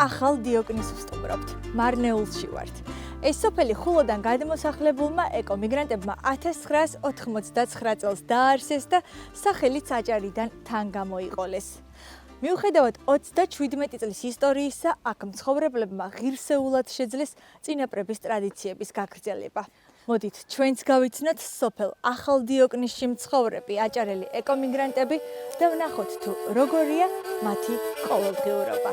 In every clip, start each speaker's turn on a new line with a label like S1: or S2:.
S1: ახალ დიოკნისს ვსტუმრობთ. მარნეულში ვართ. ეს სოფელი ხულოდან გადმოსახლებულმა ეკომიგრანტებმა 1999 წელს დააარსეს და სახელიც აჭარიდან თან გამოიყოლეს. მიუხედავად 37 წლის ისტორიისა, აქ მცხოვრებლებმა ღირსეულად შეძლეს წინაპრების ტრადიციების გაგრძელება. მოდით ჩვენც გავიცნოთ სოფელ ახალ დიოკნისში მცხოვრები აჭარელი ეკომიგრანტები და ვნახოთ თუ როგორია მათი ყოველდღიურობა.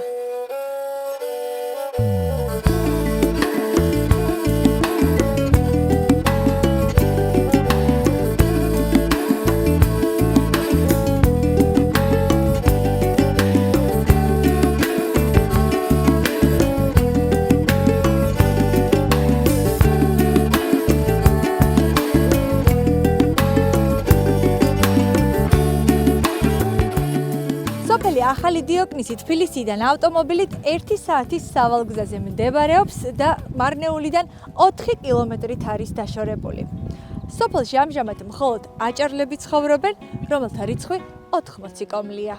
S1: ახალი დიოკნისი თბილისიდან ავტომობილით 1 საათის სავალგზაზე მდებარეობს და მარნეულიდან 4 კილომეტრით არის დაშორებული. სოფელში ამჟამად მხოლოდ აჭარლები ცხოვრობენ, რომელთა რიცხვი 80 კომლია.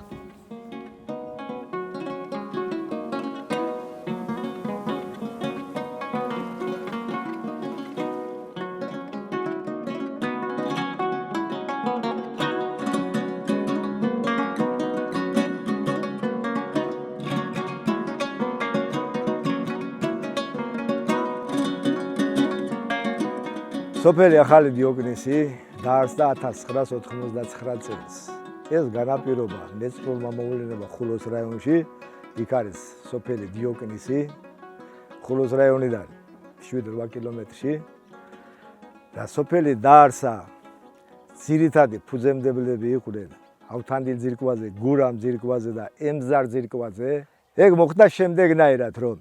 S2: სოფელი ახალი დიოკნისი დაარსდა 1999 წელს. ეს განაპირობა მეცხრეულმა მოვლენებმა ხულოს რაიონში, იქ არის სოფელი დიოკნისი, ხულოს რაიონიდან 7-8 კილომეტრში. და სოფელი დაარსა ძირითადი ფუძემდებლები იყვნენ ავთანდილ ძირკვაზე, გურამ ძირკვაზე და ემზარ ძირკვაზე. ეგ მოხდა შემდეგნაირად, რომ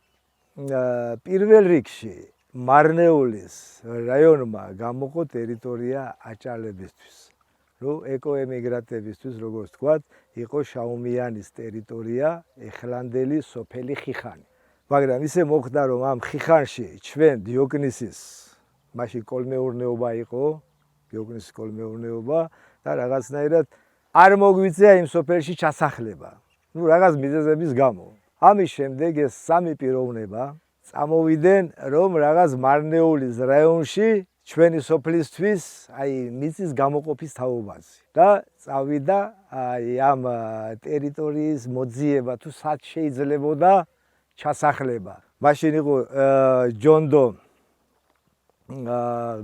S2: პირველ რიგში მარნეულის რაიონმა გამოყო ტერიტორია აჭარლებისთვის. ეკოემიგრანტებისთვის, როგორც თქვათ, იყო შაუმიანის ტერიტორია, ეხლანდელი სოფელი ხიხანი. მაგრამ ისე მოხდა, რომ ამ ხიხანში ჩვენ დიოკნისის მაშინ კოლმეურნეობა იყო, დიოკნისის კოლმეურნეობა და რაღაცნაირად არ მოგვიწია იმ სოფელში ჩასახლება. რაღაც მიზეზების გამო. ამის შემდეგ ეს სამი პიროვნება წამოვიდნენ, რომ რაღაც მარნეულის რაიონში ჩვენი სოფლისთვის მიწის გამოყოფის თაობაზე და წავიდა ამ ტერიტორიის მოძიება თუ სად შეიძლებოდა ჩასახლება. მაშინ იყო ჯონდო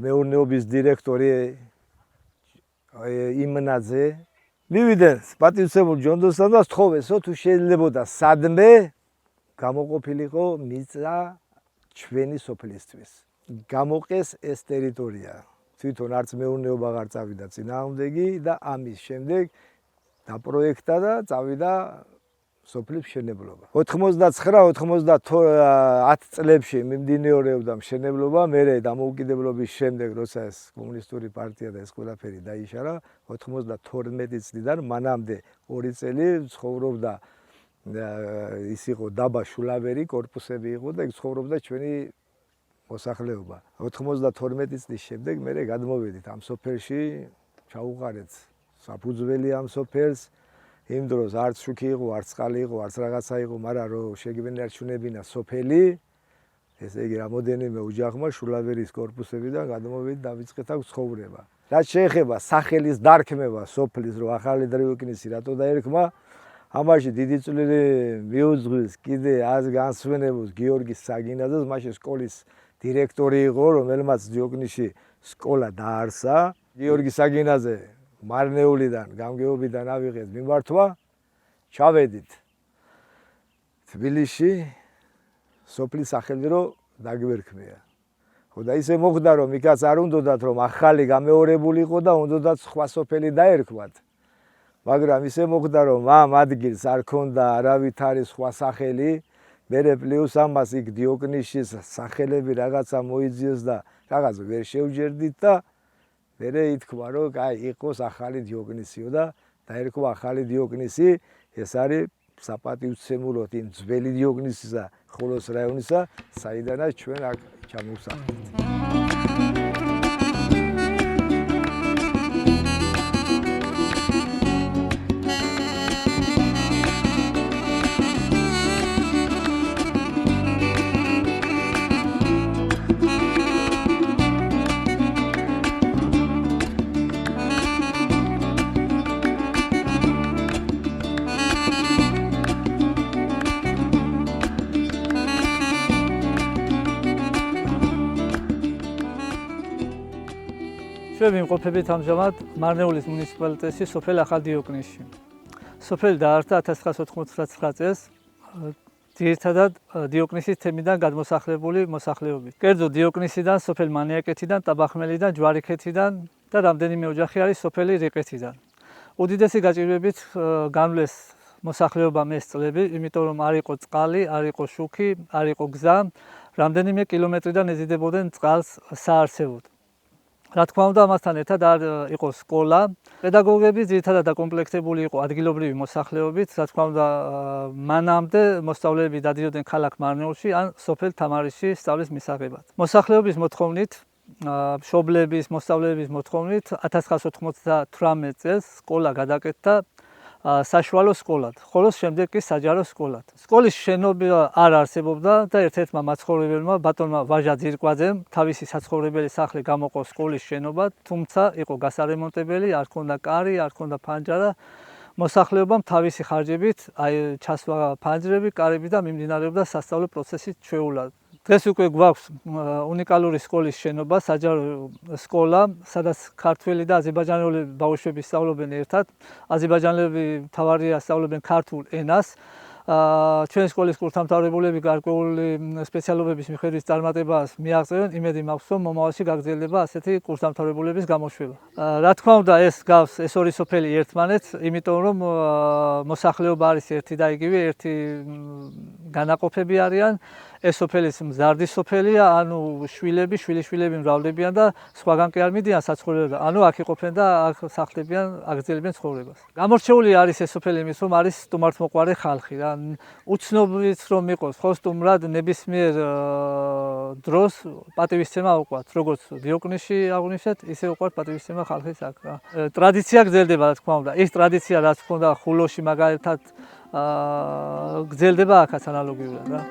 S2: მეურნეობის დირექტორი იმნაძე. მივიდნენ პატივცემულ ჯონდოსთან და სთხოვესო თუ შეიძლებოდა სადმე გამოყოფილიყო მიწა ჩვენი სოფლისთვის. გამოყეს ეს ტერიტორია. თვითონ არც მეურნეობა აღარ წავიდა წინააღმდეგი და ამის შემდეგ დაპროექტა და წავიდა სოფლის მშენებლობა. 99-90 წლებში მიმდინარეობდა მშენებლობა, მერე დამოუკიდებლობის შემდეგ, როცა ეს კომუნისტური პარტია და ეს ყველაფერი დაიშალა, 92 წლიდან მანამდე 2 წელი ცხოვრობდა ის იყო დაბა შულავერი, კორპუსები იყო და იქ ცხოვრობდა ჩვენი მოსახლეობა. 92 წლის შემდეგ მე გადმოვედით ამ სოფელში, ჩაუყარეთ საფუძველი ამ სოფელს. იმ დროს არც შუქი იყო, არც წყალი იყო, არც რაღაცა იყო, მაგრამ რომ შეგვენარჩუნებინა სოფელი, ესე იგი რამოდენიმე ოჯახმა შულავერის კორპუსებიდან გადმოვედით, დავიწყეთ აქ ცხოვრება. რაც შეეხება სახელის დარქმევა სოფლის, რომ ახალი დიოკნისი რატო დაერქმა, ამაში დიდი წვლილი მიუძღვის კიდე ას განსვენებელს გიორგი საგინაძეს, მაშინ სკოლის დირექტორი იყო, რომელმაც დიოკნისში სკოლა დაარსა. გიორგი საგინაძე მარნეულიდან, გამგეობიდან ავიღეთ მიმართვა, ჩავედით თბილისში სოფლის სახელი რომ დაგვერქმია. და ისე მოხდა, რომ იქაც არ უნდათ, რომ ახალი გამეორებულიყო და უნდათ სხვა სოფელი დაერქვათ. მაგრამ ისე მოხდა, რომ ამ ადგილს არ ქონდა არავითარი სხვა სახელი, მერე პლუს ამას იქ დიოკნისის სახელები რაღაცა მოიძიეს და რაღაც ვერ შევჯერდით და მერე ითქვა, რომ იყოს ახალი დიოკნისიო და დაერქვა ახალი დიოკნისი. ეს არის საპატივცემულოდ იმ ძველი დიოკნისისა, ხულოს რაიონისა, საიდანაც ჩვენ აქ ჩამოვსახლეთ.
S3: ჩვენ ვიმყოფებით ამჟამად მარნეულის მუნიციპალიტეტში სოფელ ახალ დიოკნისში. სოფელი დაარსდა 1999 წელს ძირითადად დიოკნისის თემიდან გადმოსახლებული მოსახლეობით. კერძო დიოკნისიდან, სოფელ მანიაკეთიდან, ტაბახმელიდან, ჯვარიქეთიდან და რამდენიმე ოჯახი არის სოფელი რიყეთიდან. უდიდესი გაჭირვებით განვლეს მოსახლეობამ ეს წლები, იმიტომ რომ არ იყო წყალი, არ იყო შუქი, არ იყო გზა, რამდენიმე კილომეტრიდან ეზიდებოდნენ წყალს საარსებოდ. რა თქმა უნდა, ამასთან ერთად არ იყო სკოლა. პედაგოგები ძირითადად დაკომპლექტებული იყო ადგილობრივი მოსახლეობით, რა თქმა უნდა, მანამდე მოსწავლეები დადიოდნენ ქალაქ მარნეულში ან სოფელ თამარისში სწავლის მისაღებად. მოსახლეობის მოთხოვნით, მშობლების, მოსწავლეების მოთხოვნით 1998 წელს სკოლა გადაკეთდა საშუალო სკოლად, ხოლო შემდეგ კი საჯარო სკოლად. სკოლის შენობა არ არსებობდა და ერთ-ერთმა მაცხოვრებელმა ბატონმა ვაჟა ძირკვაძემ თავისი საცხოვრებელი სახლი გამოყო სკოლის შენობა, თუმცა იყო გასარემონტებელი, არ ჰქონდა კარი, არ ჰქონდა ფანჯარა. მოსახლეობამ თავისი ხარჯებით ჩასვა ფანჯრები, კარები და მიმდინარეობდა სასწავლო პროცესის ჩვეულა. დღეს უკვე გვაქვს უნიკალური სკოლის შენობა, საჯარო სკოლა, სადაც ქართველი და აზერბაიჯანელი ბავშვები სწავლობენ ერთად. აზერბაიჯანელები მთავარია სწავლობენ ქართულ ენას. ჩვენი სკოლის კურსდამთავრებულები გარკვეული სპეციალობების მიხედვით წარმატებას მიაღწევენ, იმედი მაქვს, რომ მომავალში გაგრძელდება ასეთი კურსდამთავრებულების გამოშვება. რა თქმა უნდა, ეს გავს ეს ორი სოფელი ერთმანეთს, იმიტომ რომ მოსახლეობა არის ერთი და იგივე, ერთი განაყოფები არიან. ეს სოფელის მზარდი სოფელია, ანუ შვილები, შვილიშვილები მრავლდებიან და სხვაგან კი არ მიდიან საცხოვრებლად, ანუ აქ იყოფენ და აქ სახლებიან, აგრძელებენ ცხოვრებას. გამორჩეული არის ეს სოფელი იმის, რომ არის სტუმართმოყვარე ხალხი რა. უცნობიც რომ იყოს, ხო სტუმრად ნებისმიერ დროს პატივისცემა უყვართ, როგორც დიოკნისში აღვნიშნეთ, ისე უყვართ პატივისცემა ხალხის აქ რა. ტრადიცია გრძელდება, რა თქმა უნდა. ის ტრადიცია, რაც ჰქონდა ხულოში მაგალითად, გრძელდება აქაც ანალოგიურად რა.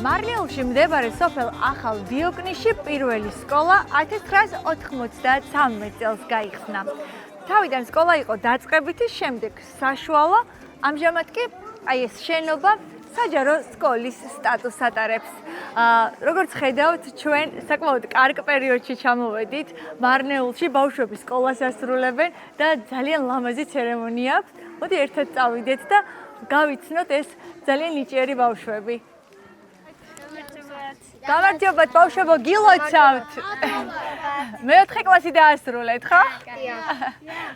S1: მარნეულში მდებარე სოფელ ახალ დიოკნისში პირველი სკოლა 1993 წელს გაიხსნა. თავიდან სკოლა იყო დაწყებითი, შემდეგ საშუალო, ამჟამად კი ეს შენობა საჯარო სკოლის სტატუსს ატარებს. როგორც ხედავთ, ჩვენ საკმაოდ კარგ პერიოდში ჩამოვედით. მარნეულში ბავშვები სკოლას ასრულებენ და ძალიან ლამაზი ცერემონია აქვს. მოდი ერთად წავიდეთ და გავიცნოთ ეს ძალიან ნიჭიერი ბავშვები. გამარჯობათ ბავშვებო, გილოცავთ. მეოთხე კლასი დაასრულეთ, ხო?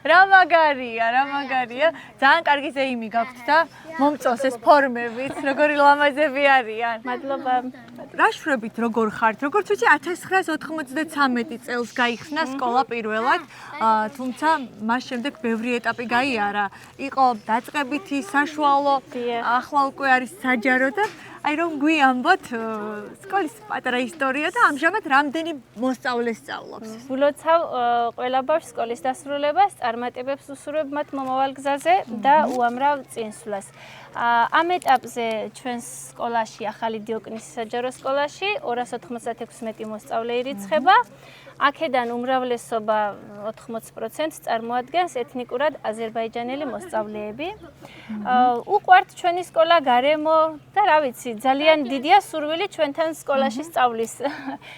S1: რა მაგარია. ძალიან კარგი ზეიმი გაქვთ და მომწონს ეს ფორმებით, როგორი ლამაზები არიან.
S4: მადლობა.
S1: რა შვებით, როგორ ხართ? როგორც ვიცი, 1993 წელს გაიხსნა სკოლა პირველად, თუმცა მას შემდეგ ბევრი ეტაპი გაიარა. იყო დაწყებითი, საშუალო, ახლა უკვე არის საჯარო და აი რომ გვიამბოთ სკოლის პატარა ისტორია და ამჟამად რამდენი მოსწავლე სწავლობს.
S4: ვილოცავ ყველა ბავშვს სკოლის დასრულებას, წარმატებებს უსურვებ მათ მომავალ გზაზე და უამრავ წინსვლას. ამ ეტაპზე ჩვენს სკოლაში, ახალი დიოკნისის საჯარო სკოლაში 296 მოსწავლე ირიცხება. აქედან უმრავლესობა 80% წარმოადგენს ეთნიკურად აზერბაიჯანელი მოსწავლეები. უყვართ ჩვენი სკოლა, გარემო და რა ვიცი, ძალიან დიდია სურვილი ჩვენთან სკოლაში სწავლის.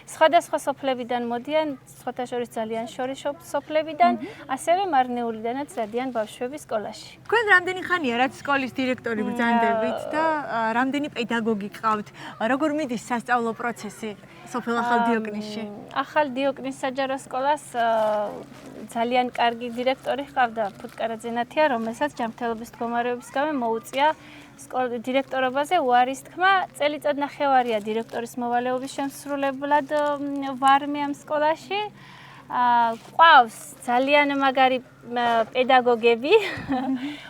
S4: სხვადასხვა სოფლებიდან მოდიან, სხვათა შორის ძალიან შორის სოფლებიდან, ასევე მარნეულიდანაც დადიან ბავშვები სკოლაში.
S1: თქვენ რამდენი ხანია რაც სკოლის დირექტორი ბრძანდებით და რამდენი პედაგოგი ყავთ? როგორ მიდის სასწავლო პროცესი სოფელ ახალ დიოკნისში?
S4: ახალ დიოკნისის საჯარო სკოლას ძალიან კარგი დირექტორი ჰყავდა ფუტკარაძე ნათია, რომელსაც ჯანმრთელობის მდგომარეობის გამო მოუწია დირექტორობაზე უარის თქმა. წელიწადნახევარია დირექტორის მოვალეობის შემსრულებლად ვარ მე ამ სკოლაში. ყავს ძალიან მაგარი პედაგოგები,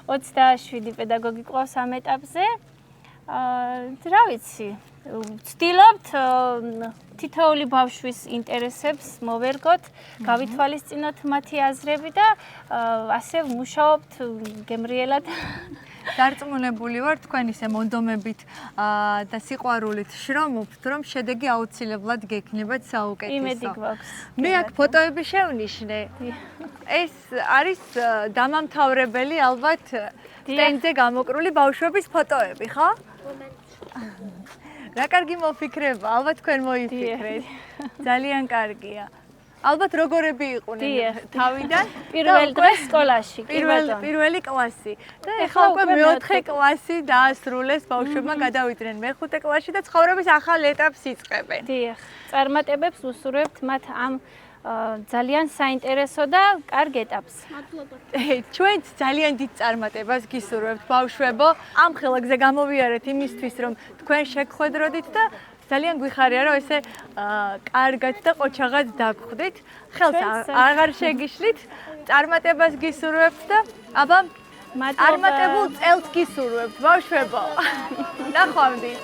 S4: 27 პედაგოგი ყავს ამ ეტაპზე. რა ვიცი, ვცდილობთ თითოეული ბავშვის ინტერესებს მოვერგოთ, გავითვალისწინოთ მათი აზრები და ასე ვმუშაობთ გემრიელად.
S1: დარწმუნებული ვარ თქვენ ისე მონდომებით და სიყვარულით შრომობთ, რომ შედეგი აუცილებლად გექნებათ საუკეთესო.
S4: იმედი გვაქვს.
S1: მე აქ ფოტოები შევნიშნე. ეს არის დამამთავრებელი ალბათ სტენდზე გამოკრული ბავშვების ფოტოები, ხო? რა კარგი მოფიქრება, ალბათ თქვენ მოიფიქრეთ. ძალიან კარგია. ალბათ როგორები იყვნენ თავიდან?
S4: პირველ დღეს სკოლაში, კი ბატონო.
S1: პირველი კლასი. და ეხლა უკვე მეოთხე კლასი დაასრულეს, ბავშვებმა გადავიდნენ მეხუთე კლასში და ცხოვრების ახალ ეტაპს იწყებენ.
S4: დიახ, წარმატებებს უსურვებთ მათ ამ ძალიან საინტერესო და კარგ ეტაპს.
S1: ჩვენც ძალიან დიდ წარმატებას გისურვებთ ბავშვებო. ამ ხელებზე გამოვიარეთ იმისთვის, რომ თქვენ შეგხვედროდით და ძალიან გვიხარია, რომ ესე კარგად და ყოჩაღად დაგხვდით. ხელს აღარ შეგიშლით. წარმატებას გისურვებთ და აბა წარმატებულ წელს გისურვებთ ბავშვებო. ნახვამდის.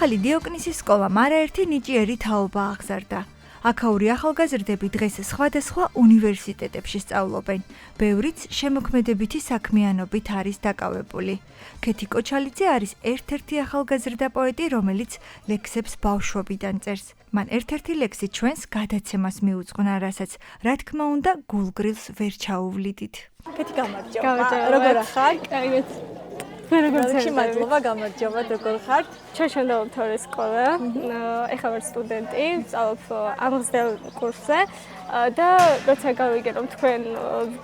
S1: ახალი დიოკნისის სკოლამ არაერთი ნიჭიერი თაობა აღზარდა. აქაური ახალგაზრდები დღეს სხვადასხვა უნივერსიტეტებში სწავლობენ. ბევრიც შემოქმედებითი საქმიანობით არის დაკავებული. ქეთი კოჩალიძე არის ერთ-ერთი ახალგაზრდა პოეტი, რომელიც ლექსებს ბავშვობიდან წერს. მან ერთ-ერთი ლექსი ჩვენს გადაცემას მიუძღვნა, რასაც რა თქმა უნდა გულგრილს ვერ ჩაუვლიდით. ქეთი გამარჯობა. როგორ ხარ?
S5: კარგად. როგორც
S1: მადლობა, გამარჯობა, როგორ ხართ?
S5: ჩვენ დავამთავრე სკოლა. ეხლა ვარ სტუდენტი, ვსწავლობ ამღსდელ კურსზე და როცა გავიგე რომ თქვენ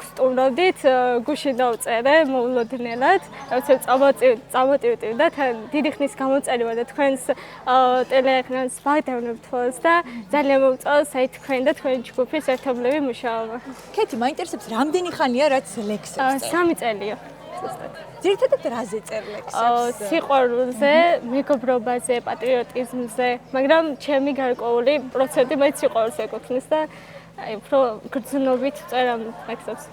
S5: გსტუმრობდით, გუშინ დავწერე მოულოდნელად, როცა წამოტივდი და თან დიდი ხნის გამოწერება და თქვენს ტელეეკრანს ვაგდავნებთ და ძალიან მომწონს აი თქვენ და თქვენი ჯგუფის ერთობლივი მუშაობა.
S1: ქეთი, მაინტერესებს რამდენი ხანია რაც ლექსებს წერს?
S5: 3 წელია.
S1: ძირითადად რაზე წერ ლექსებს?
S5: სიყვარულზე, მეგობრობაზე, პატრიოტიზმზე, მაგრამ ჩემი გარკვეული პროცენტი მაინც სიყვარულს ეკუთვნის და აი უფრო გრძნობით წერ ამ ლექსებს.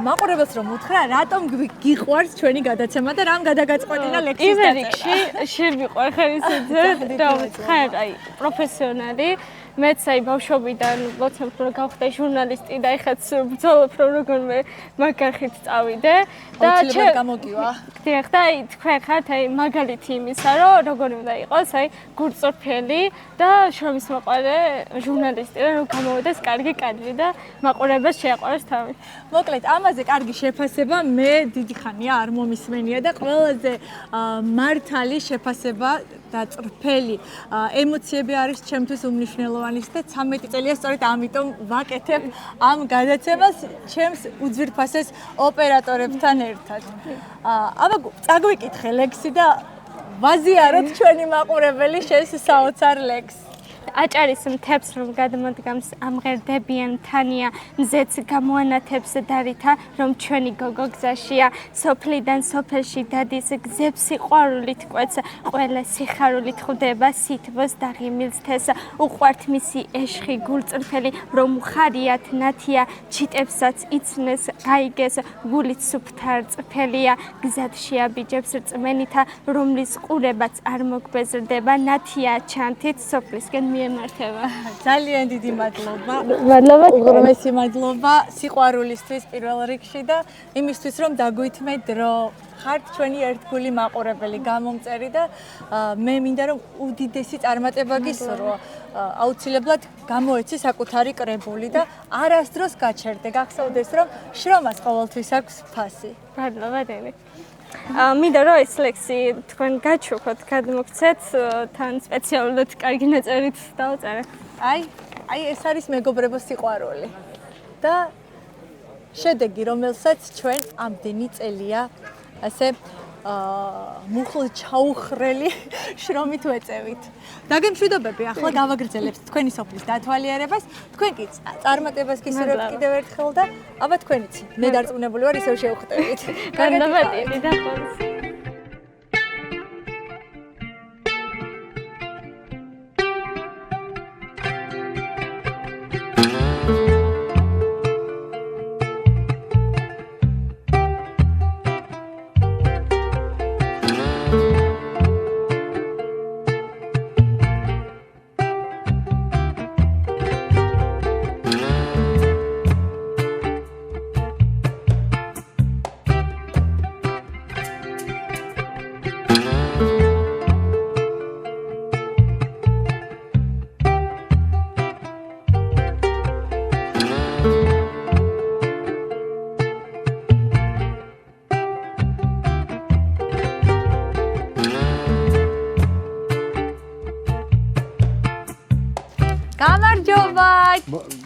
S1: მაყურებელს რომ უთხრა, რატომ გიყვარს ჩვენი გადაცემა და რამ გადაგაწყვეტინა ლექსის დაწერა?
S5: იმერიქში შენ მიყვარ ხარისძე და ხარ აი პროფესიონალი. მეც აი ბავშვობიდან ლოცემ რომ გავხდე ჟურნალისტი და ეხაც ბრძოლობ რომ როგორმე მაგარხით წავიდე
S1: და ჩემ გამოგივა.
S5: დიახ და აი თქვენ ხართ აი მაგალითი იმისა რომ როგორი უნდა იყოს აი გურწრფელი და შრომის მოყვარე ჟურნალისტი რომ გამოვიდეს კარგი კადრი და მაყურებელს შეაყვაროს თავი.
S1: მოკლედ ამაზე კარგი შეფასება მე დიდი ხანია არ მომისმენია და ყველაზე მართალი შეფასება და წრფელი ემოციები არის ჩემთვის უმნიშვნელოვანი და 13 წელია სწორედ ამიტომ ვაკეთებ ამ გადაცემას ჩემს უძვირფასეს ოპერატორებთან ერთად. აბა წაგვიკითხე ლექსი და ვაზიაროთ ჩვენი მაყურებელი შენს საოცარ ლექსს.
S5: აჭარის მთებს რომ გადმოდგამს ამღერდებიან თანია მზეც გამოანათებს დარითა რომ ჩვენი გოგო გზაშია სოფლიდან სოფელში დადის გზებს სიყვარულით კვეთს ყველა სიხარულით ხვდება სითბოს და ღიმილს თეს უყვართ მისი ეშხი გულწრფელი რომ ხარიათ ნათია ჩიტებსაც იცნეს გაიგეს გულით სუფთა წფელია გზად შეაბიჯებს რწმენითა რომლის ყურებაც არ მოგბეზრდება ნათია ჩანთით სოფლისკენ მართება.
S1: ძალიან დიდი მადლობა.
S5: მადლობა.
S1: უღრმესი მადლობა სიყვარულისთვის პირველ რიგში და იმისთვის რომ დაგვითმეთ რომ ხართ ჩვენი ერთგული მაყურებელი გამომწერი და მე მინდა რომ უდიდესი წარმატება გისურვო. აუცილებლად გამოეცი საკუთარი კრებული და არასდროს გაჩერდე. გახსოვდეს რომ შრომას ყოველთვის აქვს ფასი.
S5: მადლობა დენი. მინდა რომ ეს ლექსი თქვენ გაჩუქოთ, გადმოგცეთ, თან სპეციალურად კარგი ნაწერით დავწერე.
S1: აი ეს არის მეგობრებო სიყვარული. და შედეგი, რომელსაც ჩვენ ამდენი წელია ასე მუხლ ჩაუხრელი შრომით ვეწევით. დაგემშვიდობები, ახლა გავაგრძელებთ თქვენი სოფლის დათვალიერებას, თქვენ კი წარმატებას გისურვებთ კიდევ ერთხელ და აბა თქვენიც მე დარწმუნებული ვარ ისევ შევხვდებით.
S5: მადლობა დიდი და ხოლმე.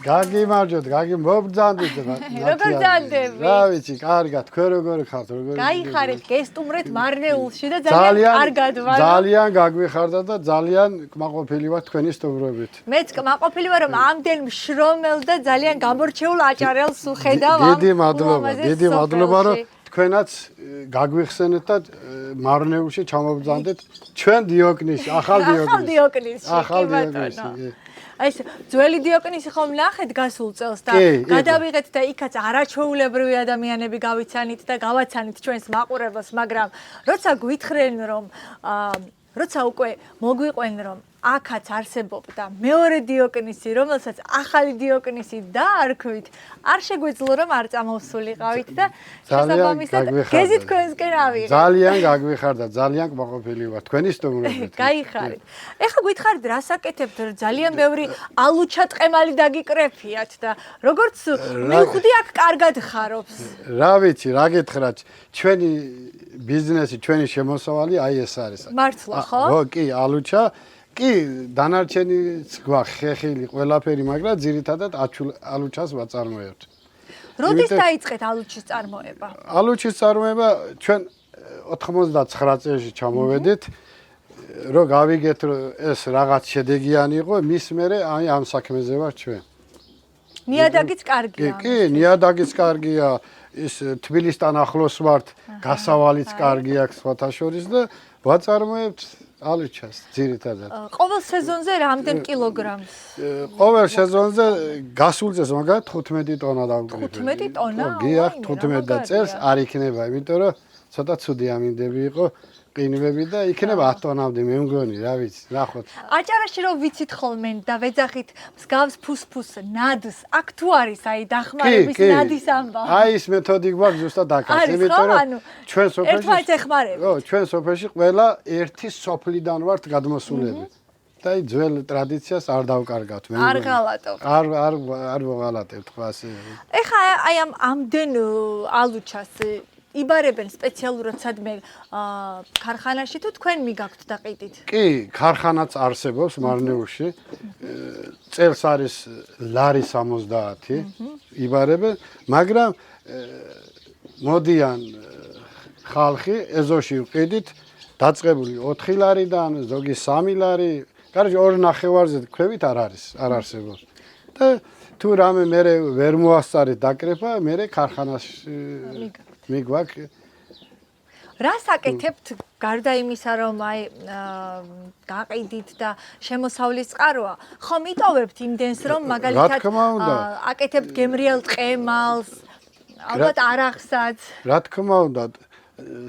S6: გაგიმარჯოთ, მობრძანდით და
S1: როგორ ძალდები?
S6: რა ვიცი, კარგად, თქვენ როგორ ხართ,
S1: გაიხარეთ, გესტუმრეთ მარნეულში და ძალიან კარგად ვარ.
S6: ძალიან გაგვიხარდა და ძალიან კმაყოფილი ვარ თქვენი სტუმრობით.
S1: მეც კმაყოფილი ვარ, რომ ამდენ მშრომელ და ძალიან გამორჩეულ აჭარელს ვხედავ ამ
S6: დიდი მადლობა, რომ თქვენაც გაგვიხსენეთ და მარნეულში ჩამობრძანდეთ ჩვენ დიოკნისში, ახალ დიოკნისში.
S1: აი ეს ძველი დიოკნისი ხომ ნახეთ გასულ წელს და გადავიღეთ და იქაც არაჩვეულებრივი ადამიანები გავიცანით და გავაცანით ჩვენს მაყურებელს, მაგრამ როცა გვითხრენ რომ როცა უკვე მოგვიყვენ რომ აქაც არსებობდა მეორე დიოკნისი, რომელსაც ახალი დიოკნისი დაარქვით, არ შეგვეძლო რომ არ წამოვსულიყავით და შესაბამისად გეზი თქვენსკენ ავიღეთ.
S6: ძალიან გაგვიხარდა, ძალიან კმაყოფილი ვარ თქვენი სტუმრობით.
S1: გაიხარით. ეხლა გითხარით რას აკეთებთ, ძალიან ბევრი ალუჩა ტყემალი დაგიკრეფიათ და როგორც მივხვდი აქ კარგად ხარობს.
S6: რა ვიცი, რა გითხრათ, ჩვენი ბიზნესი, ჩვენი შემოსავალი აი ეს არის.
S1: მართლა ხო?
S6: ხო, კი, ალუჩა კი დანარჩენიც გვაქვს ხეხილი ყველაფერი, მაგრამ ძირითადად ალუჩას ვაწარმოებთ.
S1: როდის დაიწყეთ ალუჩის წარმოება?
S6: ალუჩის წარმოება ჩვენ 99 წელში ჩამოვედით, რომ გავიგეთ რომ ეს რაღაც შედეგიანი იყო, მის მერე აი ამ საქმეზე ვარ ჩვენ.
S1: ნიადაგიც კარგია.
S6: კი, ნიადაგიც კარგია, ის თბილისთან ახლოს ვართ, გასავალიც კარგი აქვს სხვათა შორის და ვაწარმოებთ ალუჩას ძირითადად.
S1: ყოველ სეზონზე რამდენ კილოგრამს?
S6: ყოველ სეზონზე გასულ წელს მაგალითად 15 ტონა დავკრიფე.
S1: 15 ტონა?
S6: გიახ 15 და წელს არ იქნება, იმიტომ რომ ცოტა ცუდი ამინდები იყო, ყინვები და იქნება 10 ტონამდე მე მგონი, რა ვიცი, ნახოთ.
S1: აჭარაში რომ ვიცით ხოლმე და ვეძახით მსგავს ფუსფუს ნადს, აქ თუ არის აი დახმარების ნადის ამბავი.
S6: აი ეს მეთოდი გვაქვს ზუსტად აქაც, იმიტომ რომ ჩვენ სოფელში
S1: ერთმანეთს ეხმარებით.
S6: ხო, ჩვენ სოფელში ყველა ერთი სოფლიდან ვართ გადმოსულები. და აი ძველ ტრადიციას არ დავკარგავთ მე.
S1: არ ღალატობთ.
S6: არ ვღალატებთ ხო ასე.
S1: ეხა აი ამ ამდენ ალუჩას იბარებენ სპეციალურად სადმე ქარხანაში თუ თქვენ მიგაქვთ და ყიდით?
S6: კი, ქარხანაც არსებობს მარნეულში. წელს არის ლარი 70 იბარებენ, მაგრამ მოდიან ხალხი ეზოში ვყიდით დაწყებული 4 ლარიდან, ზოგი 3 ლარი, კარგი 2.5-ზე ქვევით არ არსებობს. და თუ რამე მე ვერ მოასწარით დაკრეფა, მე ქარხანაში მიგვაქვს.
S1: რას აკეთებთ გარდა იმისა, რომ აი გაყიდით და შემოსავლის წყაროა? ხომ იტოვებთ იმდენს, რომ მაგალითად აკეთებთ გემრიელ ტყემალს, ალბათ არახსაც.
S6: რა თქმა უნდა,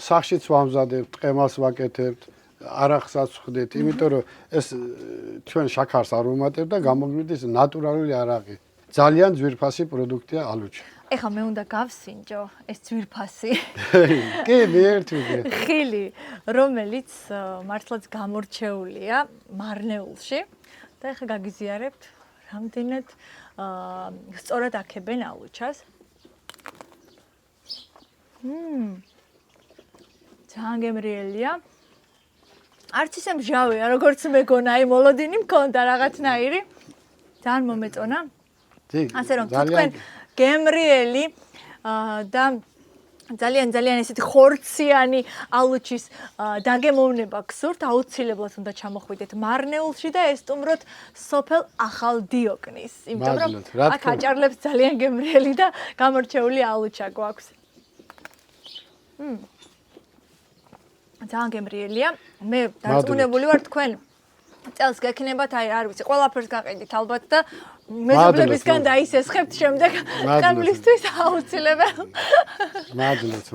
S6: სახშიც ვამზადებთ, ტყემალს ვაკეთებთ, არახსაც ვხდით, იმიტომ რომ ეს ჩვენ შაქარს არ ვუმატებთ და გამოგვიდის ნატურალური არაღი. ძალიან ძვირფასი პროდუქტია ალუჩა.
S1: ეხლა მე უნდა გავსინჯო ეს ძვირფასი.
S6: კი, მიერთვიდე.
S1: ხილი, რომელიც მართლაც გამორჩეულია მარნეულში და ეხლა გაგიზიარებთ, რამდენად სწორად აქებენ ალუჩას. ძალიან გემრიელია. არც ისე მჟავია, როგორც მეგონა, აი მოლოდინი მქონდა რაღაცნაირი. ძალიან მომეწონა. ასე რომ თქვენ გემრიელი და ძალიან ესეთი ხორციანი ალუჩის დაგემოვნება გსურთ, აუცილებლად უნდა ჩამოხვიდეთ მარნეულში და ესტუმროთ სოფელ ახალ დიოკნის, იმიტომ რომ აქ აჭარლებს ძალიან გემრიელი და გამორჩეული ალუჩა გვაქვს. ძალიან გემრიელია. მე დარწმუნებული ვარ თქვენ წელს გექნებათ, აი არ ვიცი, ყველაფერს გაყიდით ალბათ და მეზობლებისგან დაისესხებთ შემდეგ ყამლისთვის აუცილებელ.
S6: მადლობთ.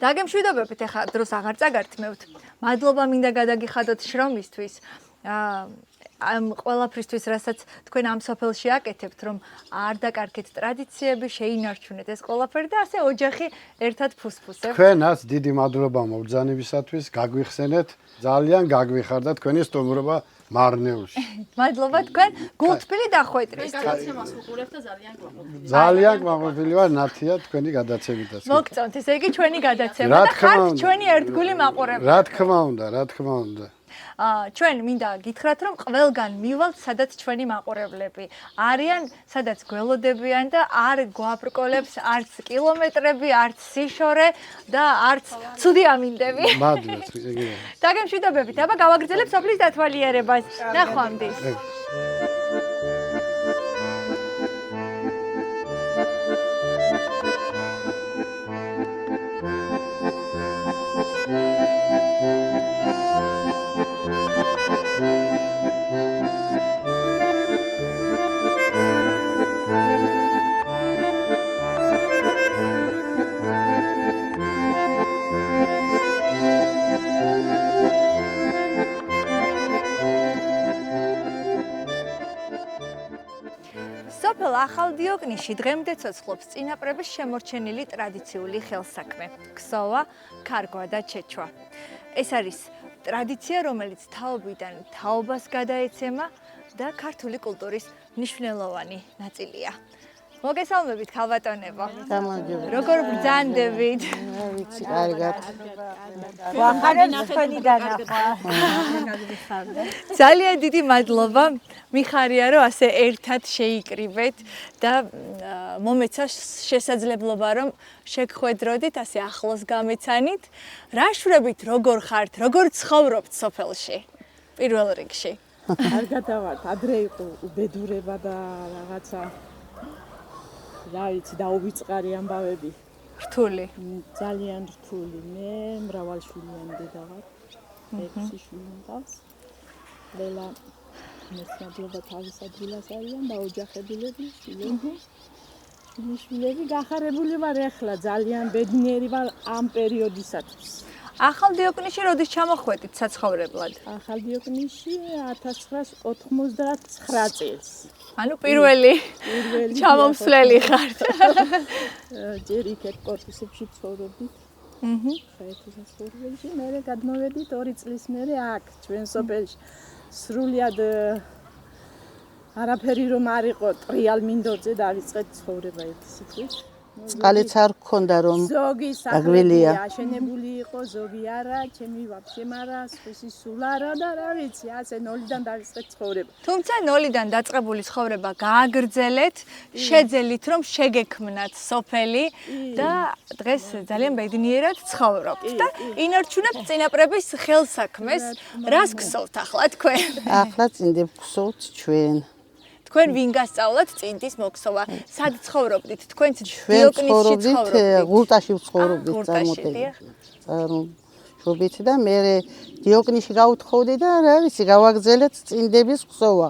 S1: დაგემშვიდობებით, ეხლა დროს აღარ წაგართმევთ. მადლობა მინდა გადაგიხადოთ შრომისთვის. ამ ყველაფრისთვის, რასაც თქვენ ამ სოფელში აკეთებთ, რომ არ დაკარგეთ ტრადიციები, შეინარჩუნეთ ეს ყველაფერი და ასე ოჯახი ერთად ფუსფუსებს.
S6: თქვენაც დიდი მადლობა მობრძანებისათვის, გაგვიხსენეთ, ძალიან გაგვიხარდა თქვენი სტუმრობა მარნეულში.
S1: მადლობა თქვენ, გულთბილი დახვედრისთვის.
S7: გადაცემას უყურებთ და ძალიან გვაყოფილი.
S6: ძალიან გვაყოფილი ვარ ნათია თქვენი გადაცემითაც.
S1: მოგწონთ, ესე იგი ჩვენი გადაცემა და ხართ ჩვენი ერთგული მაყურებელი.
S6: რა თქმა უნდა.
S1: ჩვენ მინდა გითხრათ, რომ ყველგან მივალთ, სადაც ჩვენი მაყურებლები არიან, სადაც გველოდებიან და არ გვაბრკოლებს არც კილომეტრები, არც სიშორე და არც ცუდი ამინდები.
S6: მადლობთ.
S1: დაგემშვიდობებით, აბა გავაგრძელებ სოფლის დათვალიერებას. ნახვამდის. სოფელ ახალ დიოკნისში დღემდე ცოცხლობს წინაპრების შემორჩენილი ტრადიციული ხელსაქმე ქსოვა, ქარგვა და ჩეჩვა. ეს არის ტრადიცია, რომელიც თაობიდან თაობას გადაეცემა და ქართული კულტურის მნიშვნელოვანი ნაწილია. მოგესალმებით, ქალბატონებო. როგორ ბრძანდებით?
S8: ვიცი, კარგად. ვახარებ თქვენი დანახვა.
S1: ძალიან დიდი მადლობა. მიხარია, რომ ასე ერთად შეიკრიბეთ და მომეცა შესაძლებლობა, რომ შეგხვედროდით, ასე ახლოს გამეცანით. რა შვრებით, როგორ ხართ, როგორ ცხოვრობთ სოფელში? პირველ რიგში.
S8: კარგად ვართ, ადრე იყო უბედურება და რაღაცა რა ვიცი, დაუვიწყარი ამბავები.
S1: რთული.
S8: ძალიან რთული. მე მრავალშვილიანი დედა ვარ. 6 შვილი მყავს. ყველა მესმადლობა თავის ადგილას არიან და ოჯახებილები, შვილები გახარებული ვარ ახლა, ძალიან ბედნიერი ვარ ამ პერიოდისათვის.
S1: ახალ დიოკნისში როდის ჩამოხვედით საცხოვრებლად?
S8: ახალ დიოკნისში 1999 წელს.
S1: ანუ პირველი ჩამომსვლელი ხართ.
S8: ჯერ იქეთ კორპუსებში ცხოვრობდით. საერთოდ სოფელში, მერე გადმოვედით 2 წლის მერე აქ, ჩვენ სოფელში. სრულიად არაფერი რომ არ იყო ტრიალ მინდორზე დავიწყეთ ცხოვრება ერთი სიტყვით.
S9: წყალიც არ გქონდა რომ
S8: ზოგი
S9: დაგვილია.
S8: სახლები აშენებული იყო, ზოგი არა, ჩემი ვაფშე მარა, სხვისი სულ არა და რა ვიცი, ასე ნოლიდან დავიწყეთ ცხოვრება.
S1: თუმცა ნოლიდან დაწყებული ცხოვრება გააგრძელეთ, შეძელით რომ შეგექმნათ სოფელი და დღეს ძალიან ბედნიერად ცხოვრობთ და ინარჩუნებთ წინაპრების ხელსაქმეს. რას გსოვთ ახლა თქვენ?
S9: ახლა წინდებ გსოვთ ჩვენ.
S1: თქვენ ვინ გასწავლათ წინდის მოქსოვა? სად ცხოვრობდით? თქვენც
S9: ჩვენ
S1: დიოკნისში
S9: ცხოვრობდით, ღულტაში ვცხოვრობდით წარმოშობით და მე დიოკნისში გავთხოვდი და რა ვიცი, გავაგზელეთ წინდების გსოვა.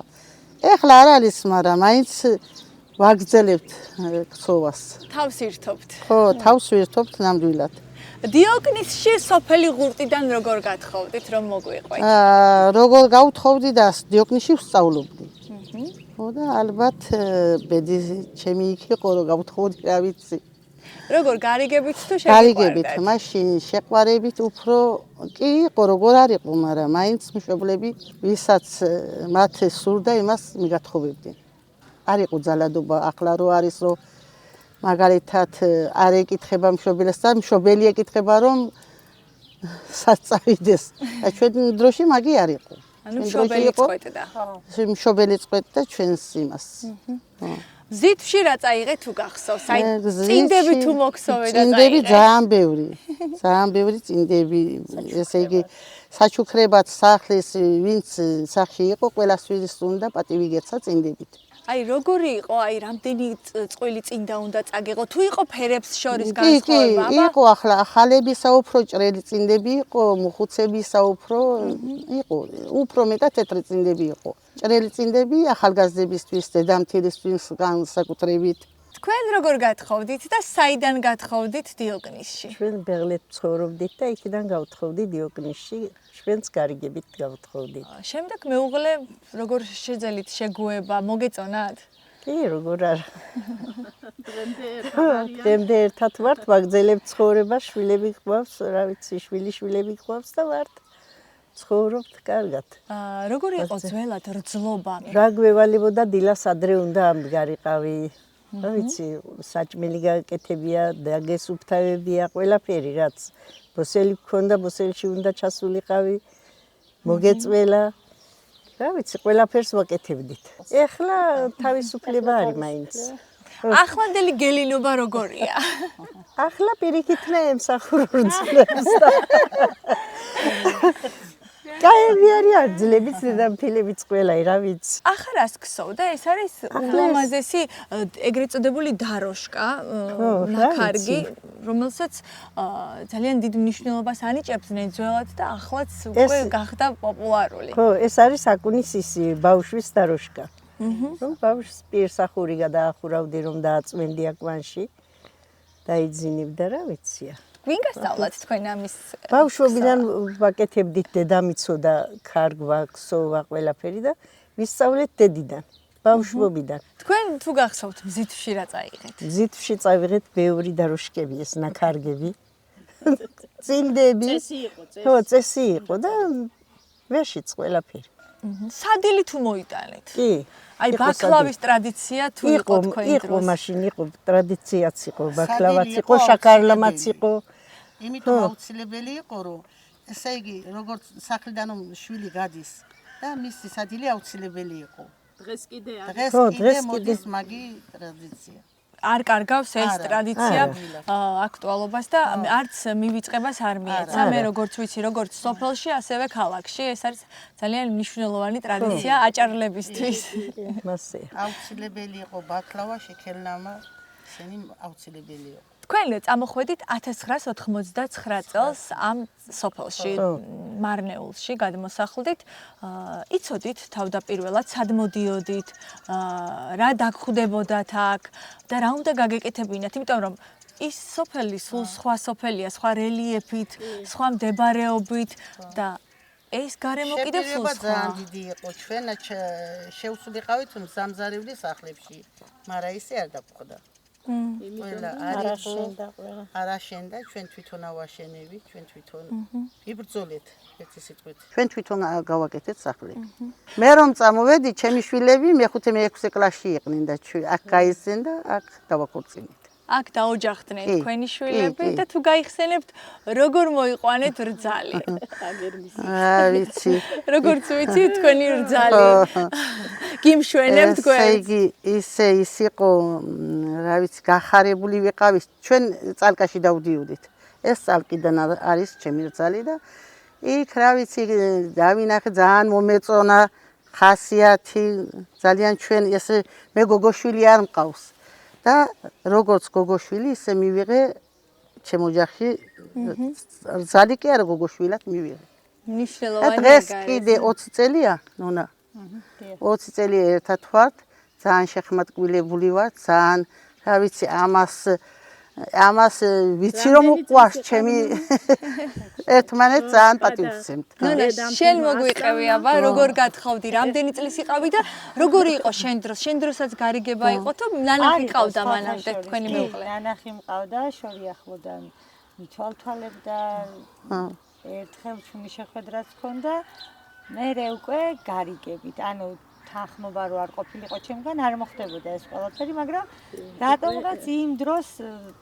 S9: ეხლა არ არის, მაგრამ მაინც ვაგზელებთ გსოვას.
S1: თავს ირთობთ.
S9: ხო, თავს ვირთობთ ნამდვილად.
S1: დიოკნისში სოფელი ღურტიდან როგორ გათხოვდით, რომ მოგვიყვეთ?
S9: როგორ გავთხოვდი და დიოკნისში ვსწავლობდი. ხო და ალბათ ბედი ჩემი იქ იყო რომ გავთხოვდი რა ვიცი.
S1: როგორ გარიგებით თუ შეგვიყვარდათ?
S9: გარიგებით, მაშინ შეყვარებით უფრო კი იყო როგორ არ იყო, მაგრამ მაინც მშობლები ვისაც მათ სურდა იმას მიგათხოვებდნენ. არ იყო ძალადობა ახლა რო არის რომ მაგალითად არ ეკითხება მშობელს და მშობელი ეკითხება რომ საწავიდეს. და ჩვენ დროში მაგი არ იყო.
S1: ანუ მშობელი წყვეტდა.
S9: მშობელი წყვეტდა ჩვენს იმას.
S1: ზითში რა წაიღე თუ გახსოვს? აი წინდები თუ მოქსოვე და
S9: წინდები ძალიან ბევრი წინდები, ესე იგი საჩუქრებად სახლის ვინც სახში იყო, ყველასთვის უნდა პატივი გეცა წინდებით.
S1: აი როგორი იყო, აი რამდენი წყვილი წინდა უნდა წაგიღო, თუ იყო ფერებს შორის განსხვავება?
S9: კი, იყო ახლა ახალებისა უფრო ჭრელი წინდები იყო, მუხუცებისა უფრო იყო, უფრო მეტად თეთრი წინდები იყო. ჭრელი წინდები ახალგაზრდებისთვის, დედამთილისთვის განსაკუთრებით.
S1: თქვენ როგორ გათხოვდით და საიდან გათხოვდით დიოკნისში?
S10: ჩვენ ბეღლეთ ცხოვრობდით და იქიდან გავთხოვდით დიოკნისში, ჩვენც გარიგებით გავთხოვდით.
S1: შემდეგ მეუღლე როგორ შეძელით შეგუება, მოგეწონათ?
S10: კი, როგორ არა. დღემდე ერთად ვართ, ვაგრძელებთ ცხოვრება, შვილები გვყავს, რა ვიცი, შვილიშვილები გვყავს და ვართ. ცხოვრობთ კარგად.
S1: როგორ იყო ძველად რძლობა?
S10: რა გვევალებოდა დილას ადრე უნდა ამდგარიყავი. რა ვიცი, საჭმელი გაკეთებია, დაგესუფთავებია, ყველაფერი რაც ბოსელი გქონდა, ბოსელში უნდა ჩასულიყავი, მოგეწველა. რა ვიცი, ყველაფერს ვაკეთებდით. ეხლა თავისუფლება არის მაინც.
S1: ახლანდელი გელინობა როგორია?
S10: ახლა პირიქით ემსახურებს და კაები არის არძლებიც, დედამთილებიც ყველაი, რა ვიცი.
S1: ახლა რას გსოვდა? ეს არის ულამაზესი ეგრეთ წოდებული დაროშკა, ნაქარგი, რომელსაც ძალიან დიდ მნიშვნელობას ანიჭებდნენ ძველად და ახლაც უკვე გახდა პოპულარული.
S10: ხო, ეს არის საკუნისისი, ბავშვის დაროშკა. რომ ბავშვს პირსახური გადაახურავდი, რომ დააწვენდია კვანში, დაიძინებდა, რა ვიცია.
S1: ვინ გასწავლათ თქვენ ამის?
S10: ბავშვობიდან ვაკეთებდით, დედამიცოდა ქარგვა, ქსოვა, ყველაფერი და ვისწავლეთ დედიდან, ბავშვობიდან.
S1: თქვენ თუ გახსოვთ მზითვში რა წაიღეთ?
S10: მზითვში წავიღეთ ბევრი დაროშკები, ეს ნაქარგები. წინდები. ხო, წესი იყო და ვეშიც ყველაფერი.
S1: სადილი თუ მოიტანეთ?
S10: კი.
S1: აი ბაკლავის ტრადიცია თუ იყო თქვენ დროს?
S10: იყო მაშინ იყო ტრადიციაც იყო, ბაკლავაც იყო, შაქარლამაც იყო.
S9: იმიტომ აუცილებელი იყო, რომ ესე იგი, როგორც სახლიდან შვილი გადის და მისი სადილი აუცილებელი იყო.
S8: დღეს კიდე
S9: დღეს მოდის მაგი ტრადიცია.
S1: არ კარგავს ეს ტრადიცია აქტუალობას და არც მივიწყებას არ მიეცა. მე როგორც ვიცი, როგორც სოფელში, ასევე ქალაქში, ეს არის ძალიან მნიშვნელოვანი ტრადიცია აჭარლებისთვის.
S10: მასე.
S9: აუცილებელი იყო ბაკლავა, შაქერლამა, შენი აუცილებელი იყო.
S1: თქვენ წამოხვედით 1999 წელს ამ სოფელში, მარნეულში გადმოსახლდით. იცოდით თავდაპირველად, სად მოდიოდით, რა დაგხვდებოდათ აქ და რა უნდა გაგეკეთებინათ, იმიტომ რომ ის სოფელი სულ სხვა სოფელია, სხვა რელიეფით, სხვა მდებარეობით და ეს გარემო კიდევ სულ სხვა.
S9: ძალიან დიდი იყო. ჩვენ შევსულიყავით მზამზარებლის სახლებში, მაგრამ ისე არ დაგხვდა. ყველა არ აშენდა, ჩვენ თვითონ ავაშენებით, ჩვენ თვითონ იბრძოლეთ ერთი სიტყვით. ჩვენ თვითონ გავაკეთეთ სახლი. მე რომ წამოვედი, ჩემი შვილები მე-5 მე-6 კლასში იყვნენ და აქ გაიზრდნენ და აქ დავაქორწინეთ.
S1: აქ დაოჯახდნენ თქვენი შვილები და თუ გაიხსენებთ როგორ მოიყვანეთ რძალი.
S9: ვიცი.
S1: როგორც ვიცი თქვენი რძალი. გიმშვენებთ თქვენ.
S9: ესე ის იყო, რა ვიცი, გახარებული ვიყავით. ჩვენ წალკაში დავდიოდით. ეს წალკიდან არის ჩემი რძალი და იქ რა ვიცი დავინახე ძალიან მომეწონა ხასიათი ძალიან ჩვენ ესე მე გოგოშვილი არ მყავს და როგორც გოგოშვილი ისე მივიღე ჩემ ოჯახში რძალი კი არა გოგოშვილად მივიღე.
S1: ნიშნულოვანი
S9: დღეს კიდე 20 წელია ნონა 20 წელი ერთად ვართ ძალიან შეხმატკბილებული ვარ ძალიან რა ვიცი ამას ვიცი რომ უყვარს ჩემი ერთმანეთს ძალიან პატივისცემთ.
S1: ნონა შენ მოგვიყევი აბა როგორ გათხოვდი რამდენი წლის იყავი და როგორი იყო შენ დროს შენ დროსაც გარიგება იყო თუ ნანახი ყავდა მანამდე თქვენი მეუღლე
S11: ნანახი მყავდა შორი ახლოდან მithვალთვალებდა ერთხელ ჩვენი შეხვედრაც ჰქონდა მე უკვე გარიგებით ანუ თანხმობა რო არ ყოფილიყო ჩემგან არ მოხდებოდა ეს ყველაფერი მაგრამ რატომღაც იმ დროს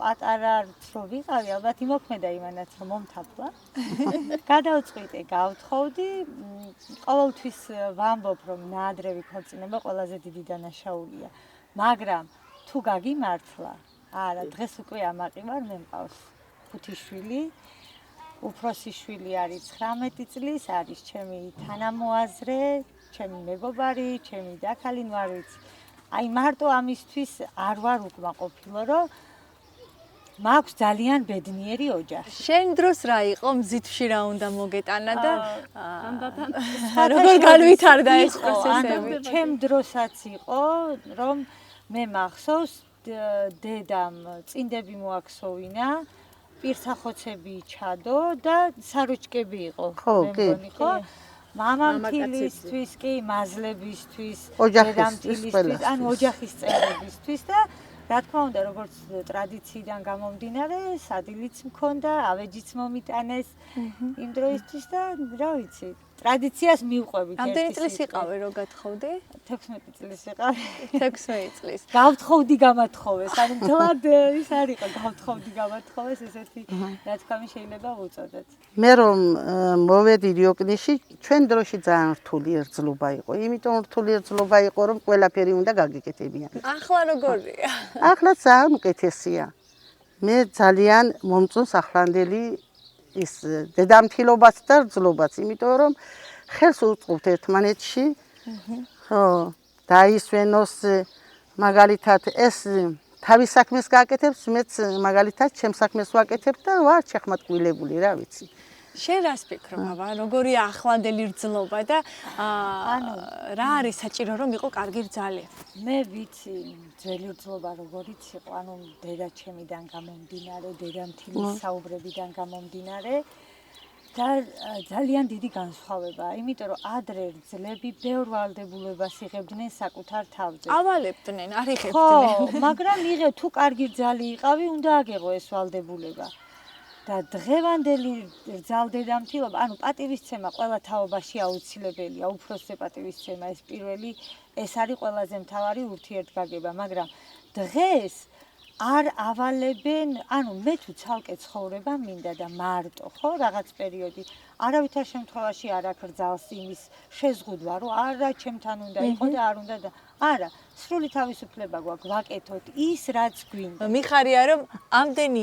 S11: პატარა რო ვიყავი ალბათ იმოქმედა იმანაც რომ მომთაბლა გადავწყვიტე გავთხოვდი ყოველთვის ვამბობ რომ ნაადრევი ქორწინება ყველაზე დიდი დანაშაულია მაგრამ თუ გაგიმართლა არა დღეს უკვე ამაყი ვარ მე მყავს 5 შვილი უფროსი შვილი არის 19 წლის არის ჩემი თანამოაზრე ჩემი მეგობარი, ჩემი დაქალი ვარ ვიცი. აი მარტო ამისთვის არ ვარ უკმაყოფილო, რომ მაქვს ძალიან ბედნიერი ოჯახი.
S1: შენ დროს რა იყო მზითში რა უნდა მოგეტანა და როგორ განვითარდა ეს პროცესები?
S11: ჩემ დროსაც იყო, რომ მე მახსოვს დედამ წინდები მოაქსოვინა, პირსახოცები ჩადო და საროჭკები იყო.
S9: ხო, კი.
S11: მამამთილისთვის კი მაზლებისთვის
S9: დედამთილისთვის
S11: ან ოჯახის წევრებისთვის და რა თქმა უნდა როგორც ტრადიციიდან გამომდინარე სადილიც მქონდა ავეჯიც მომიტანეს იმ დროისთვის და რა ვიცი ტრადიციას მივყვებით
S1: რამდენი წლის იყავი რო გათხოვდი
S11: 16 წლის იყავი
S1: 16 წლის
S11: გავთხოვდი გამათხოვეს ანუ მთლად ის არ იყო გავთხოვდი გამათხოვეს ესეთი რა თქმა უნდა შეიძლება უწოდოთ
S9: მე რომ მოვედი რიოკნიში ჩვენ დროში ძალიან რთული ერთძლობა იყო იმიტომ რთული ერთძლობა იყო რომ ყველაფერი უნდა გაგიკეთებიან
S1: ახლა როგორია
S9: ახლა ძალიან უკეთესია მე ძალიან მომწონს ახლანდელი ის დედამთილობაც და რძლობაც, იმიტომ რომ ხელს უწყობთ ერთმანეთში. ხო, დაისვენოს მაგალითად ეს თავის საქმეს გააკეთებს, მეც მაგალითად ჩემს საქმეს ვაკეთებ და ვარ შეხმატკბილებული, რა ვიცი.
S1: შენ რას ფიქრობ, აბა, როგორია ახლანდელი რძლობა და რა არის საჭირო რომ იყო კარგი რძალი?
S11: მე ვიცი, ძველი რძლობა როგორიც იყო, ანუ დედაჩემიდან გამომდინარე, დედამთილის საუბრებიდან გამომდინარე და ძალიან დიდი განსხვავებაა, იმიტომ რომ ადრე რძლები ბევრ ვალდებულებას იღებდნენ საკუთარ თავზე.
S1: ავალებდნენ, არ იღებდნენ.
S11: ხო, მაგრამ იღებ თუ კარგი რძალი იყავი, უნდა აგეღო ეს ვალდებულება. და დღევანდელი რძალდედამთილობა, ანუ პატივისცემა ყველა თაობაში აუცილებელია, უფროსზე პატივისცემა ეს პირველი, ეს არის ყველაზე მთავარი ურთიერთგაგება, მაგრამ დღეს არ ავალებენ, ანუ მე თუ ცალკე ცხოვრება მინდა და მარტო, ხო, რაღაც პერიოდი, არავითარ შემთხვევაში არ აქვს რძალს იმის შეზღუდვა, რომ არა, ჩემთან უნდა იყო და არ უნდა და არა, სრული თავისუფლება გვაქვს, ვაკეთოთ ის, რაც გვინდა.
S1: მიხარია, რომ ამდენი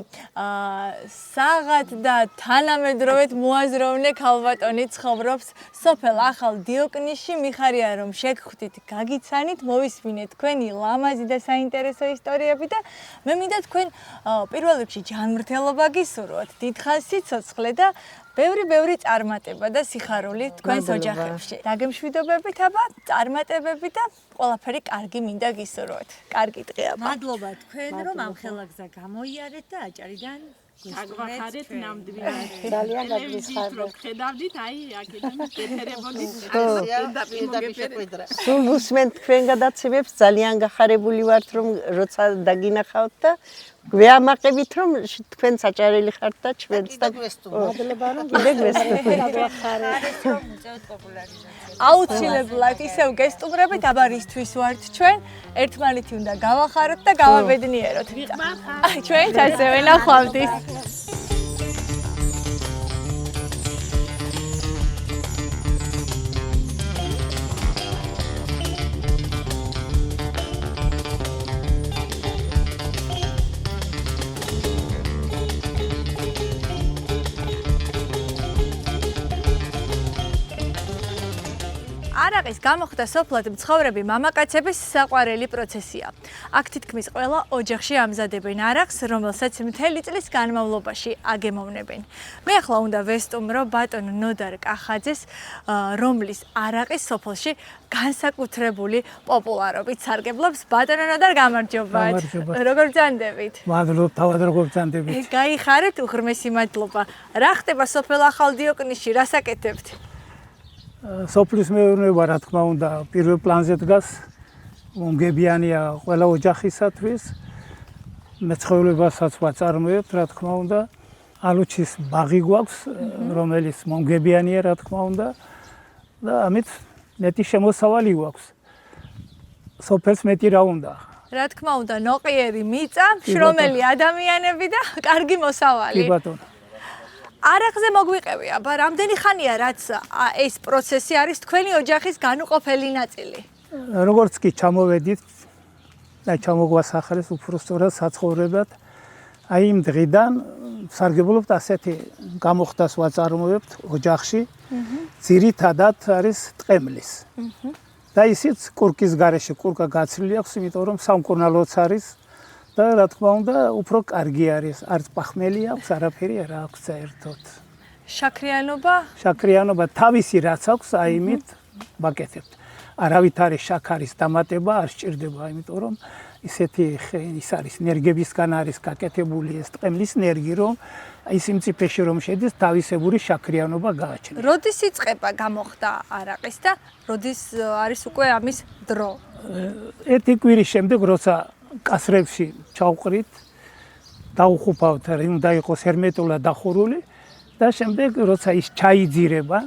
S1: საღად და თანამედროვედ მოაზროვნე ქალბატონი ცხოვრობს სოფელ ახალ დიოკნისში. მიხარია, რომ შეგხვდით, გაგიცანით, მოვისმინეთ თქვენი ლამაზი და საინტერესო ისტორიები და მე მინდა თქვენ პირველ რიგში ჯანმრთელობა გისურვოთ, დიდხანს სიცოცხლე და ბევრი წარმატება და სიხარული თქვენს ოჯახებში. დაგემშვიდობებით აბა, წარმატებები და ყველაფერი კარგი მინდა გისურვოთ. კარგი დღე აბა.
S11: მადლობა თქვენ რომ ამ ხელაგზა გამოიარეთ და აჭარიდან
S7: გაგვახარეთ ნამდვილად.
S10: ძალიან დაგისხარდეთ.
S7: ხედავდით, აი, აქედან გეთერებოდით.
S10: სულ უსმენთ თქვენ გადაცემებს, ძალიან გახარებული ვართ რომ როცა დაგინახავთ და გვეამაყებით რომ თქვენ საჭარელი ხართ და ჩვენც და
S9: მადლობა რომ
S10: კიდე გვესტუმრეთ.
S11: გაგვახარეთ რომ უწევთ პოპულარიზაციას.
S1: აუცილებლად ისევ გესტუმრებით, აბა რისთვის ვართ ჩვენ, ერთმანეთი უნდა გავახაროთ და გავაბედნიეროთ. ჩვენც ასევე ნახვამდის. არაყის გამოხდა სოფლად მცხოვრები მამაკაცების საყვარელი პროცესია. აქ თითქმის ყველა ოჯახში ამზადებენ არაყს, რომელსაც მთელი წლის განმავლობაში აგემოვნებენ. მე ახლა უნდა ვესტუმრო ბატონ ნოდარ კახაძეს, რომლის არაყის სოფელში განსაკუთრებული პოპულარობით სარგებლობს. ბატონ ნოდარ, გამარჯობათ. როგორ ბრძანდებით?
S12: მადლობ, თავად როგორ ბრძანდებით?
S1: გაიხარეთ, უღრმესი მადლობა. რა ხდება სოფელ ახალ დიოკლისში, რას აკეთებთ?
S12: სოფლის მეურნეობა, რა თქმა უნდა, პირველ პლანზე დგას. მომგებიანია ყველა ოჯახისათვის. მეცხოველებასაც ვაწარმოებთ, რა თქმა უნდა. ალუჩის ბაღი გვაქვს, რომელიც მომგებიანია, რა თქმა უნდა. და ამით მეტი შემოსავალი გვაქვს. სოფელს მეტი რა უნდა.
S1: რა თქმა უნდა, ნოყიერი მიწა, შრომელი ადამიანები და კარგი მოსავალი.
S12: კი ბატონო.
S1: არაყზე მოგვიყევი, აბა რამდენი ხანია რაც ეს პროცესი არის თქვენი ოჯახის განუყოფელი ნაწილი?
S12: როგორც კი ჩამოვედით და ჩამოგვასახელეს უბრალოდ საცხოვრებლად, აი იმ დღიდან სარგებლობთ ასეთი გამოხდას ვაწარმოებთ ოჯახში. ძირითადად არის ტყემლის. და ისიც კურკის გარეშე, კურკა გაცლილი აქვს, იმიტომ რომ სამკურნალოც არის. და რა თქმა უნდა, უფრო კარგი არის. არც პახმელი აქვს, არაფერი არ აქვს საერთოდ.
S1: შაქრიანობა?
S12: შაქრიანობა თავისი რაც აქვს, აი იმით ვაკეთებთ. არავით არის შაქარის დამატება, არ სჭირდება, იმიტომ რომ ისეთი ის არის, ნერგებისგან არის გაკეთებული ეს ტყემლის ნერგი, რომ აი სიმწიფეში რომ შედის, თავისებური შაქრიანობა გააჩნია.
S1: როდის იწყება გამოხდა არაყის და როდის არის უკვე ამის დრო?
S12: ერთი კვირის შემდეგ, როცა კასრებში ჩავყრით, დაუხუფავთ, უნდა იყოს ჰერმეტულად დახურული და შემდეგ როცა ის ჩაიძირება,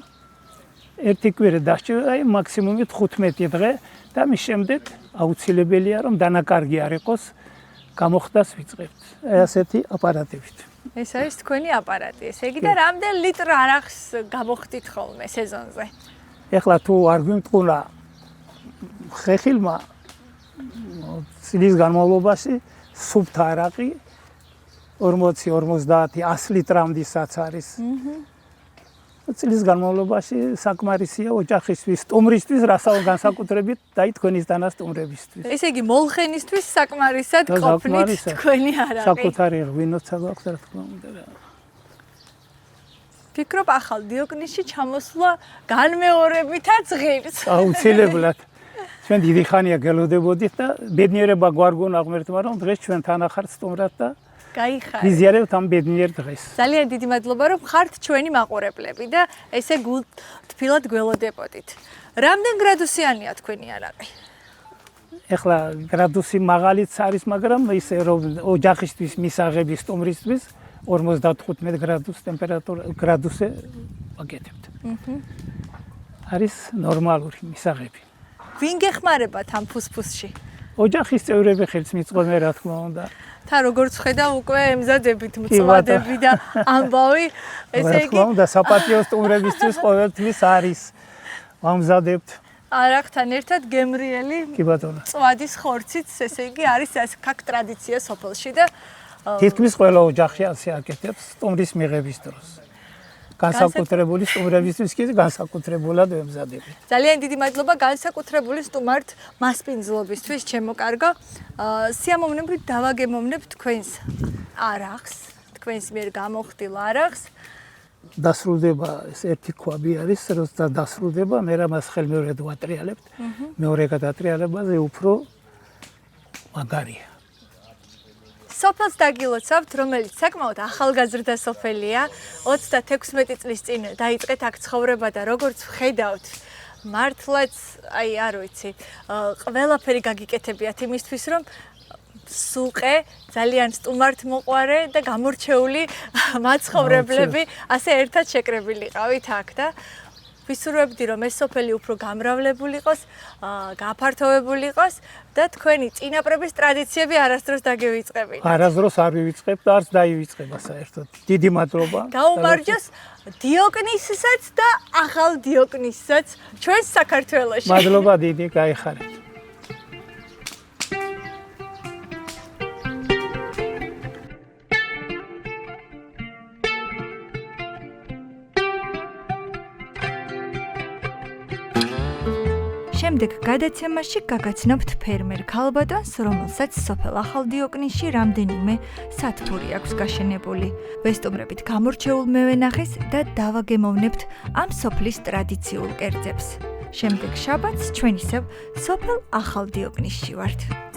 S12: ერთი კვირა დასჭირდა, აი მაქსიმუმით 15 დღე და მის შემდეგ აუცილებელია რომ დანაკარგი არ იყოს, გამოხდას ვიწყებთ. ასეთი აპარატებით.
S1: ეს არის თქვენი აპარატი. ესე იგი და რამდენ ლიტრ არაყს გამოხდით ხოლმე სეზონზე?
S12: ეხლა თუ არ გვიმტყუნა ხეხილმა წლის განმავლობაში სუფთა არაყი 40-50 100 ლიტრამდესაც არის. წლის განმავლობაში საკმარისია ოჯახისთვის, სტუმრისთვის, რასაც განსაკუთრებით და თქვენის დანასტუმრებისთვის.
S1: ესე იგი მოლხენისთვის საკმარისად ყოფნით თქვენი არაყი.
S12: საკუთარი ღვინოცა გვაქვს, რა თქმა უნდა.
S1: ფიქრობ ახალ დიოკლისში ჩამოსვლა განმეორებითაც ღირს.
S12: აუცილებლად. ჩვენ დიდი ხანია გელოდებოდით და ბედნიერება გვარგონა ღმერთმა, რომ დღეს ჩვენ თან ახართ სტუმრად და
S1: გაიხარეთ.
S12: ვიზიარებთ ამ ბედნიერ დღეს.
S1: ძალიან დიდი მადლობა, რომ ხართ ჩვენი მაყურებლები და ესე გულთბილად გველოდებოდით. რამდენ გრადუსიანია თქვენი არაყი?
S12: ეხლა გრადუსი მაღალიც არის, მაგრამ ისე რომ ოჯახისთვის მისაღები სტუმრისთვის 55 გრადუს ტემპერატურა გრადუსზე ვაკეთებთ. არის ნორმალური მისაღები.
S1: ვინ გეხმარებათ ამ ფუსფუსში?
S12: ოჯახის წევრები ხელს მიწყობენ, რა თქმა უნდა.
S1: თან როგორც ხედავ უკვე ემზადებით მწვადები და ამბავი, ესე იგი
S12: რა თქმა უნდა, საპატიო სტუმრებისთვის ყოველთვის არის ვამზადებთ.
S1: არაყთან ერთად გემრიელი
S12: კი ბატონო.
S1: წვადის ხორციც, ესე იგი არის ეს ქაქ ტრადიცია სოფელში და
S12: თითქმის ყველა ოჯახი ასე აკეთებს სტუმრის მიღების დროს. განსაკუთრებული სტუმრებისთვის კი განსაკუთრებულად ვემზადებით.
S1: ძალიან დიდი მადლობა განსაკუთრებული სტუმართ მასპინძლობისთვის, ჩემო კარგო. სიამოვნებით დავაგემოვნებ თქვენს არაყს, თქვენს მიერ გამოხდილ არაყს.
S12: დასრულდება ეს ერთი ქვაბი არის, როცა დასრულდება, მე რამას ხელმეორედ ვატრიალებთ. მეორე გადატრიალებაზე უფრო მაგარია.
S1: სოფელს დაგილოცავთ, რომელიც საკმაოდ ახალგაზრდა სოფელია, 36 წლის წინ დაიწყეთ აქ ცხოვრება და როგორც ვხედავთ, მართლაც, აი, არ ვიცი, ყველაფერი გაგიკეთებიათ იმისთვის, რომ სუყე, ძალიან სტუმართ მოყვარე და გამორჩეული მაცხოვრებლები ასე ერთად შეკრებილიყავით აქ და ვისურვებდი რომ ეს სოფელი უფრო გამრავლებული იყოს, გაფართოვებული იყოს და თქვენი წინაპრების ტრადიციები არასდროს დაგივიწყებინათ.
S12: არასდროს არ ვივიწყებ და არც დაივიწყება საერთოდ. დიდი მადლობა.
S1: გაუმარჯოს დიოკნისსაც და ახალ დიოკნისსაც ჩვენს საქართველოში.
S12: მადლობა დიდი, გაიხარეთ.
S1: შემდეგ გადაცემაში გაგაცნობთ ფერმერ ქალბატონს, რომელსაც სოფელ ახალ დიოკნისში რამდენიმე სათბური აქვს გაშენებული. ვესტუმრებით გამორჩეულ მევენახეს და დავაგემოვნებთ ამ სოფლის ტრადიციულ კერძებს. შემდეგ შაბათს ჩვენ ისევ სოფელ ახალ დიოკნისში ვართ.